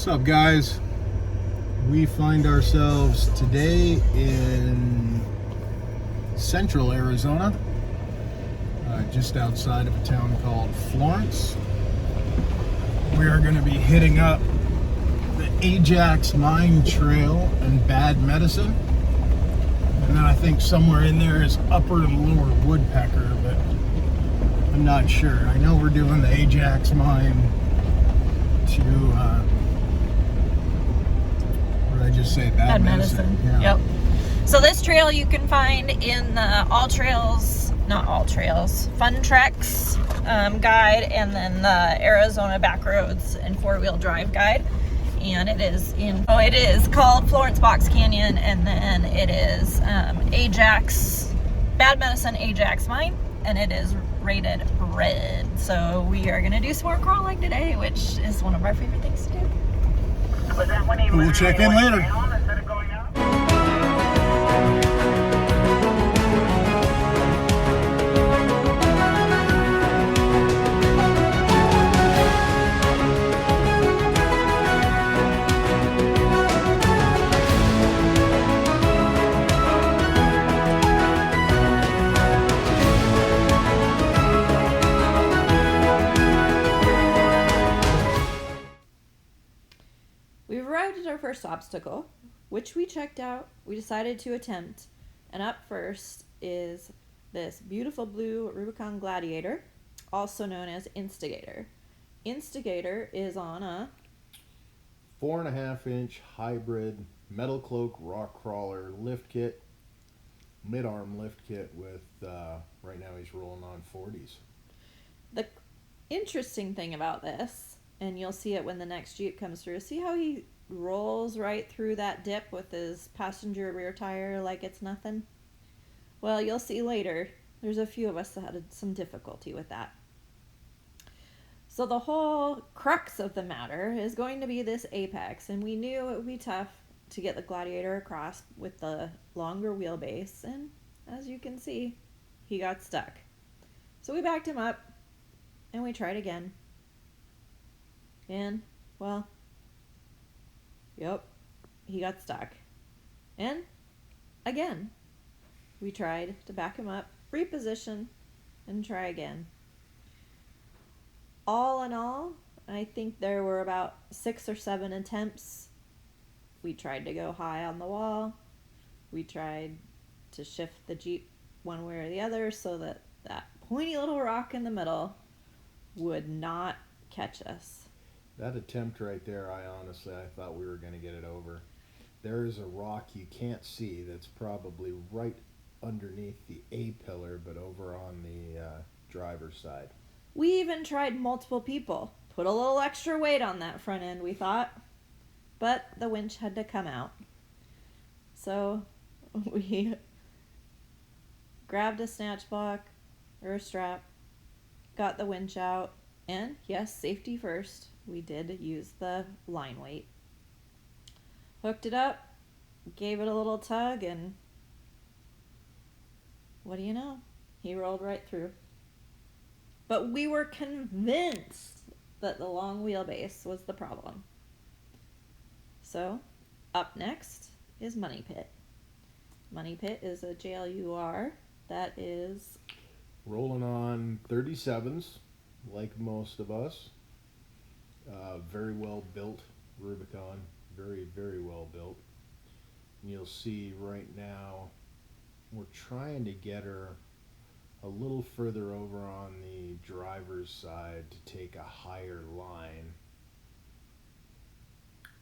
What's up, guys? We find ourselves today in central Arizona, just outside of a town called Florence. We are going to be hitting up the Ajax Mine Trail and Bad Medicine. And then I think somewhere in there is Upper and Lower Woodpecker, but I'm not sure. I know we're doing the Ajax Mine to, what did I just say? Bad Medicine. Yeah. Yep. So this trail you can find in the Fun Treks guide, and then the Arizona Backroads and Four-Wheel Drive guide. And it is called Florence Box Canyon, and then it is Ajax, Bad Medicine Ajax Mine, and it is rated red. So we are gonna do some more crawling today, which is one of our favorite things to do. We'll check in later. We've arrived at our first obstacle, which we checked out. We decided to attempt, and up first is this beautiful blue Rubicon Gladiator, also known as Instigator. Instigator is on a 4.5-inch hybrid metal cloak rock crawler lift kit, mid-arm lift kit with, right now he's rolling on 40s. The interesting thing about this, and you'll see it when the next Jeep comes through, see how he rolls right through that dip with his passenger rear tire like it's nothing? Well, you'll see later, there's a few of us that had some difficulty with that. So the whole crux of the matter is going to be this apex, and we knew it would be tough to get the Gladiator across with the longer wheelbase, and as you can see, he got stuck. So we backed him up, and we tried again. And, well, yep, he got stuck. And, again, we tried to back him up, reposition, and try again. All in all, I think there were about 6 or 7 attempts. We tried to go high on the wall. We tried to shift the Jeep one way or the other so that that pointy little rock in the middle would not catch us. That attempt right there, I thought we were going to get it over. There is a rock you can't see that's probably right underneath the A-pillar, but over on the driver's side. We even tried multiple people. Put a little extra weight on that front end, we thought. But the winch had to come out. So we grabbed a snatch block or a strap, got the winch out, and yes, safety first, we did use the line weight. Hooked it up, gave it a little tug, and what do you know? He rolled right through. But we were convinced that the long wheelbase was the problem. So, up next is Money Pit. Money Pit is a JLUR that is rolling on 37s, like most of us. Very well built Rubicon, very, very well built. And you'll see right now we're trying to get her a little further over on the driver's side to take a higher line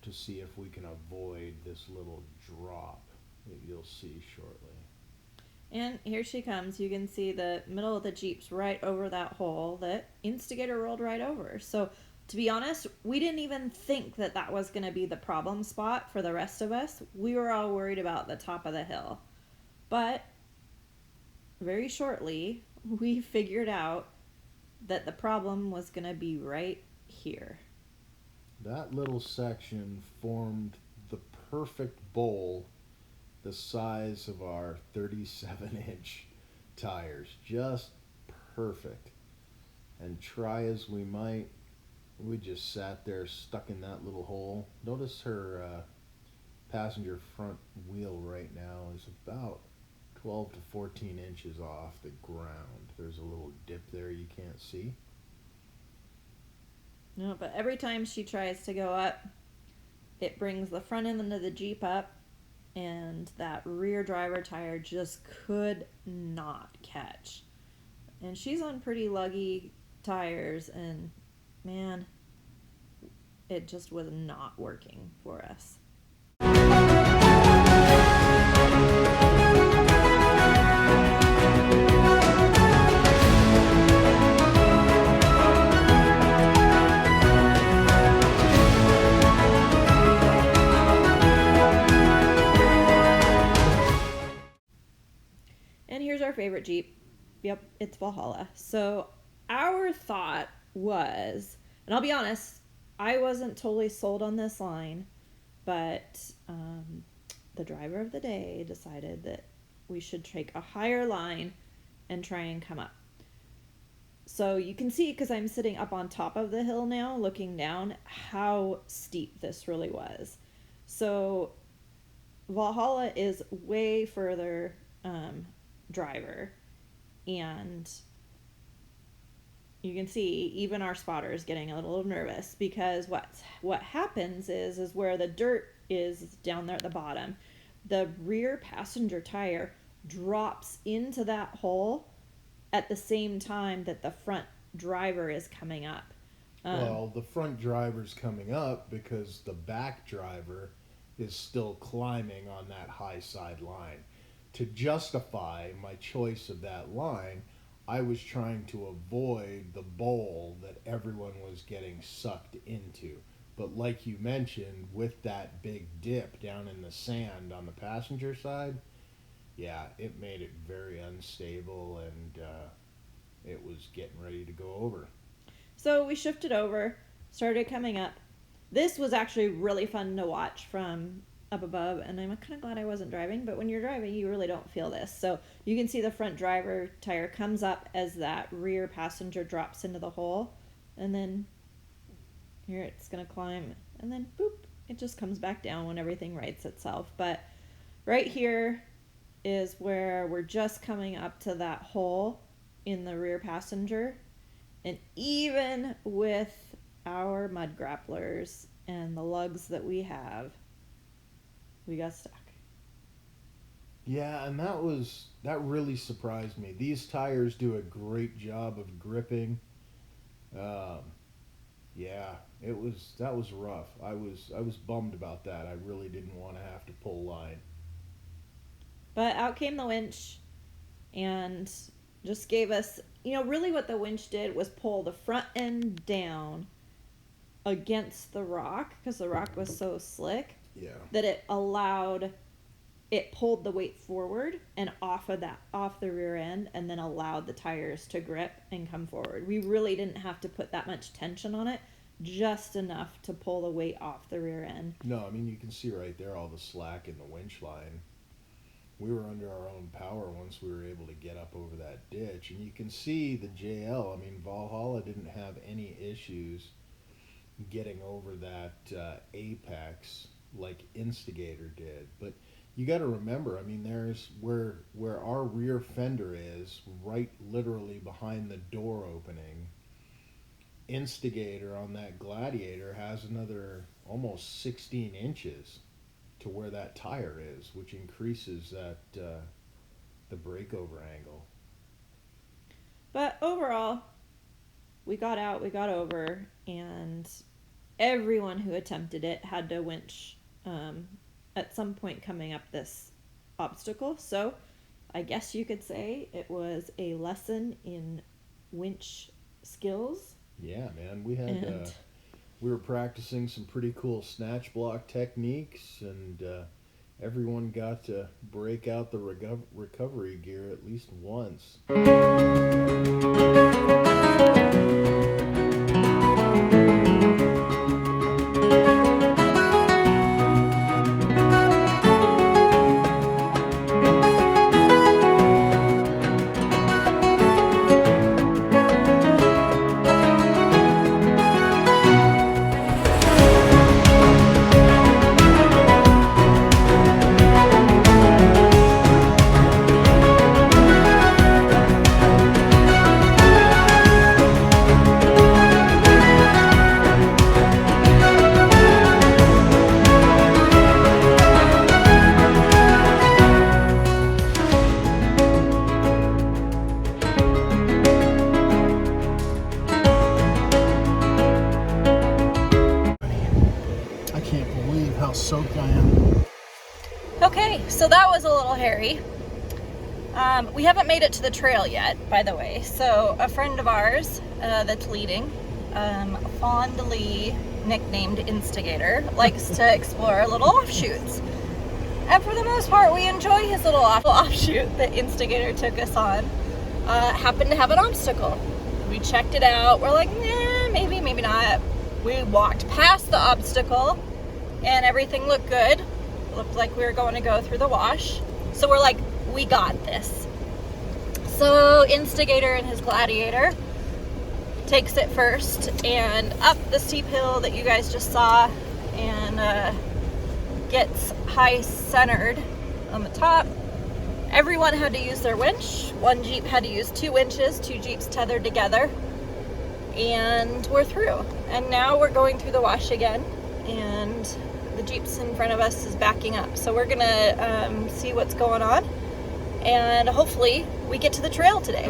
to see if we can avoid this little drop that you'll see shortly. And here she comes. You can see the middle of the Jeep's right over that hole that Instigator rolled right over. So, to be honest, we didn't even think that that was going to be the problem spot for the rest of us. We were all worried about the top of the hill. But very shortly, we figured out that the problem was going to be right here. That little section formed the perfect bowl the size of our 37-inch tires. Just perfect. And try as we might, We just sat there stuck in that little hole. Notice her passenger front wheel right now is about 12 to 14 inches off the ground. There's a little dip there you can't see. No, but every time she tries to go up, it brings the front end of the Jeep up, and that rear driver tire just could not catch. And she's on pretty luggy tires, and man, it just was not working for us. And here's our favorite Jeep. Yep, it's Valhalla. So our thought was, and I'll be honest, I wasn't totally sold on this line, but the driver of the day decided that we should take a higher line and try and come up. So you can see, because I'm sitting up on top of the hill now, looking down, how steep this really was. So Valhalla is way further driver, and you can see even our spotter is getting a little nervous, because what happens is where the dirt is down there at the bottom, the rear passenger tire drops into that hole at the same time that the front driver is coming up. Well, the front driver's coming up because the back driver is still climbing on that high side line. To justify my choice of that line, I was trying to avoid the bowl that everyone was getting sucked into. But like you mentioned, with that big dip down in the sand on the passenger side, yeah, it made it very unstable, and it was getting ready to go over. So we shifted over, started coming up. This was actually really fun to watch from up above, and I'm kind of glad I wasn't driving, but when you're driving, you really don't feel this. So you can see the front driver tire comes up as that rear passenger drops into the hole, and then here it's going to climb, and then boop, it just comes back down when everything rights itself. But right here is where we're just coming up to that hole in the rear passenger, and even with our mud grapplers and the lugs that we have, we got stuck. Yeah, and that really surprised me. These tires do a great job of gripping. Yeah, that was rough. I was bummed about that. I really didn't want to have to pull line. But out came the winch and just gave us, really what the winch did was pull the front end down against the rock, because the rock was so slick. Yeah. That it pulled the weight forward and off the rear end, and then allowed the tires to grip and come forward. We really didn't have to put that much tension on it, just enough to pull the weight off the rear end. No, I mean, you can see right there all the slack in the winch line. We were under our own power once we were able to get up over that ditch, and you can see the JL. I mean, Valhalla didn't have any issues getting over that apex like Instigator did. But you got to remember, I mean, there's where our rear fender is, right literally behind the door opening. Instigator on that Gladiator has another almost 16 inches to where that tire is, which increases that the breakover angle. But overall, we got out, we got over, and everyone who attempted it had to winch at some point coming up this obstacle. So I guess you could say it was a lesson in winch skills. Yeah, man, we were practicing some pretty cool snatch block techniques, and everyone got to break out the recovery gear at least once. how soaked I am. Okay, so that was a little hairy. We haven't made it to the trail yet, by the way. So a friend of ours that's leading, fondly nicknamed Instigator, likes to explore little offshoots. And for the most part, we enjoy his little offshoot that Instigator took us on. Happened to have an obstacle. We checked it out. We're like, nah, maybe, maybe not. We walked past the obstacle and everything looked good. Looked like we were going to go through the wash. So we're like, we got this. So Instigator and his Gladiator takes it first and up the steep hill that you guys just saw, and gets high centered on the top. Everyone had to use their winch. One Jeep had to use 2 winches, 2 Jeeps tethered together, and we're through. And now we're going through the wash again, and the Jeeps in front of us is backing up. So we're gonna see what's going on, and hopefully we get to the trail today.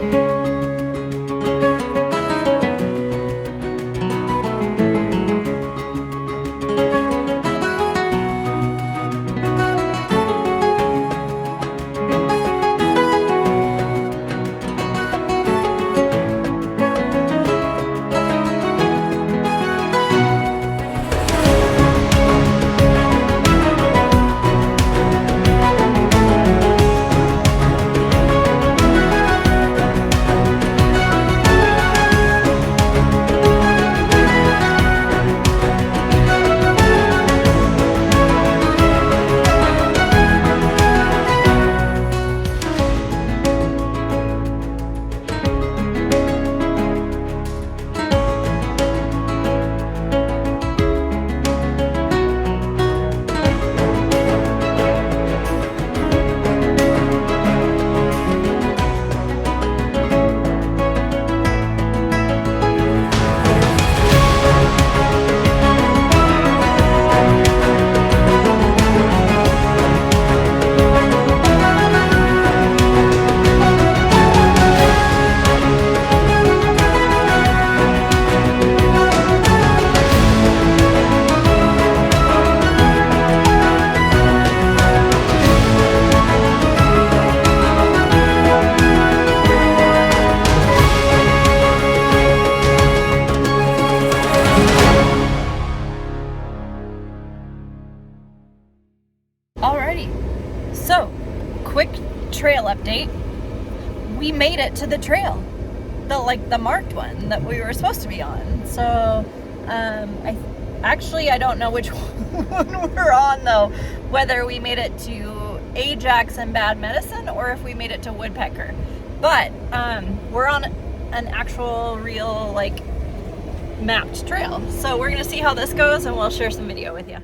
Alrighty, so quick trail update. We made it to the trail, the marked one that we were supposed to be on. So I don't know which one we're on though, whether we made it to Ajax and Bad Medicine or if we made it to Woodpecker. But we're on an actual real mapped trail. So we're gonna see how this goes and we'll share some video with you.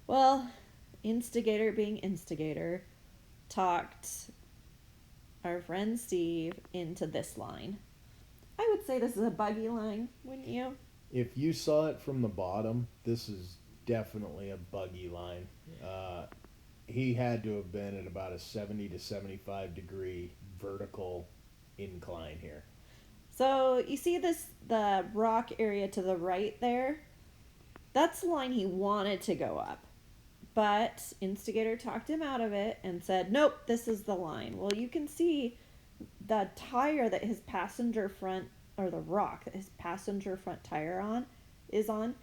Well, Instigator being Instigator talked our friend Steve into this line. I would say this is a buggy line, wouldn't you? If you saw it from the bottom, this is definitely a buggy line. He had to have been at about a 70 to 75 degree vertical incline here. So you see the rock area to the right there? That's the line he wanted to go up. But Instigator talked him out of it and said, nope, this is the line. Well, you can see the tire that his passenger front, or the rock that his passenger front tire is on,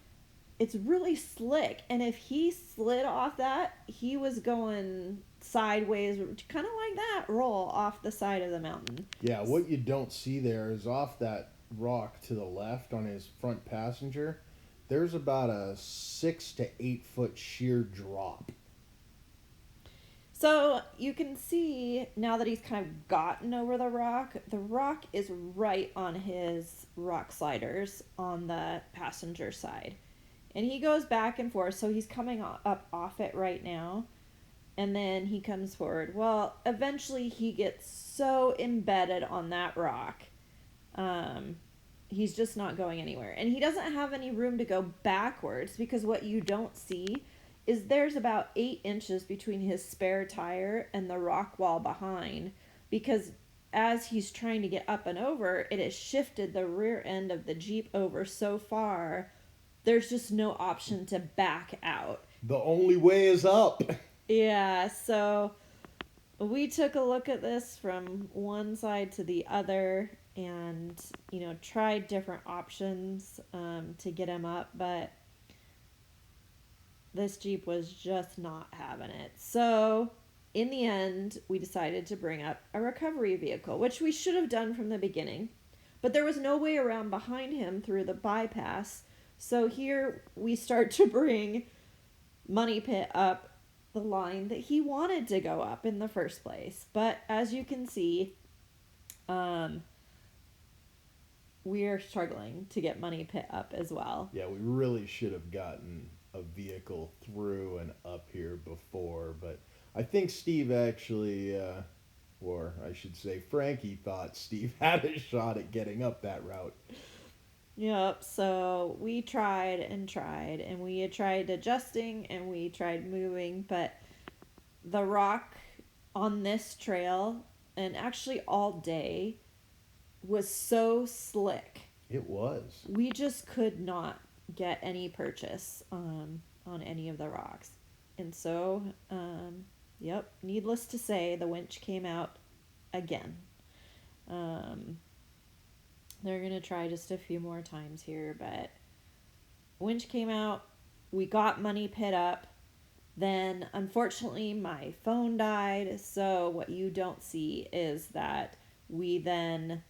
it's really slick. And if he slid off that, he was going sideways, kind of like that, roll off the side of the mountain. Yeah, what you don't see there is off that rock to the left on his front passenger, there's about a 6 to 8 foot sheer drop. So you can see now that he's kind of gotten over the rock is right on his rock sliders on the passenger side. And he goes back and forth, so he's coming up off it right now. And then he comes forward. Well, eventually he gets so embedded on that rock. He's just not going anywhere. And he doesn't have any room to go backwards, because what you don't see is there's about 8 inches between his spare tire and the rock wall behind, because as he's trying to get up and over, it has shifted the rear end of the Jeep over so far, there's just no option to back out. The only way is up. Yeah, so we took a look at this from one side to the other and, tried different options to get him up, but this Jeep was just not having it. So in the end, we decided to bring up a recovery vehicle, which we should have done from the beginning, but there was no way around behind him through the bypass. So here we start to bring Money Pit up the line that he wanted to go up in the first place. But as you can see, we are struggling to get Money Pit up as well. Yeah, we really should have gotten a vehicle through and up here before, but I think Steve actually, or I should say Frankie, thought Steve had a shot at getting up that route. Yep, so we tried, and we had tried adjusting, and we tried moving, but the rock on this trail, and actually all day, was so slick. It was. We just could not get any purchase on any of the rocks. And so, needless to say, the winch came out again. They're going to try just a few more times here, but winch came out. We got Money Pit up. Then, unfortunately, my phone died. So what you don't see is that we then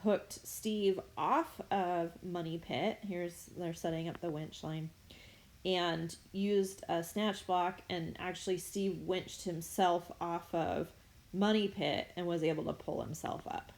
hooked Steve off of Money Pit. They're setting up the winch line. And used a snatch block, and actually Steve winched himself off of Money Pit and was able to pull himself up.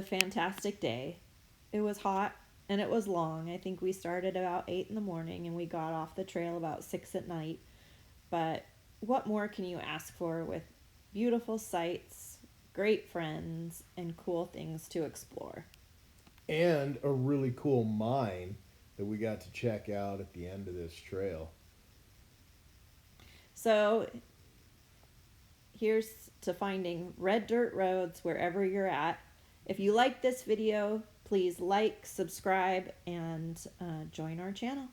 fantastic day. It was hot and it was long. I think we started about 8 in the morning and we got off the trail about 6 at night. But what more can you ask for with beautiful sights, great friends, and cool things to explore? And a really cool mine that we got to check out at the end of this trail. So here's to finding red dirt roads wherever you're at. If you like this video, please like, subscribe, and join our channel.